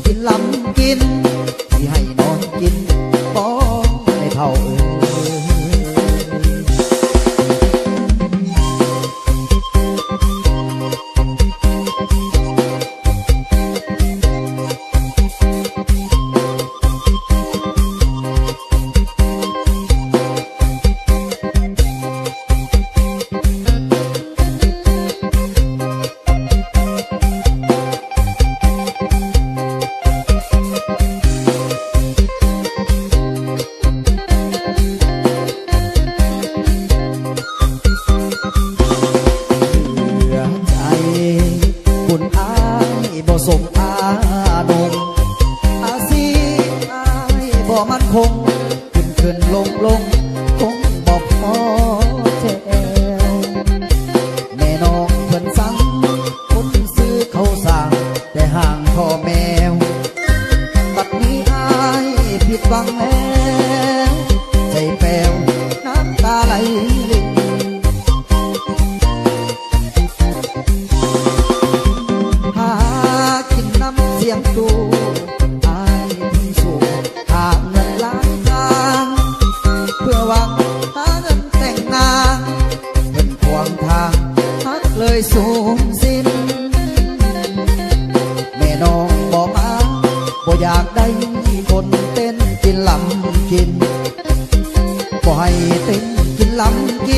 กินลำกินที่ให้นอนกินบ่ให้เท่าสมอานงอาซีอายบ่มันคงขึ้นลงคงบอกพอแถวแม่น้องเพิ่นสั่งคนซื้อเขาสั่งแต่ห่างพ่อแมวบัดนี้อายผิดหวังแล้วใจแป้วน้ำตาไหลเสียงตูอายทิ้งสู่หาเงินล้านทางเพื่อหวังหาเงินแต่งงานเป็นขวางทางฮักเลยสูญสิ้นแม่น้องบอกมาบ่อยากได้คนเต้นกินลำกินบ่ให้เต้นกินลำกิน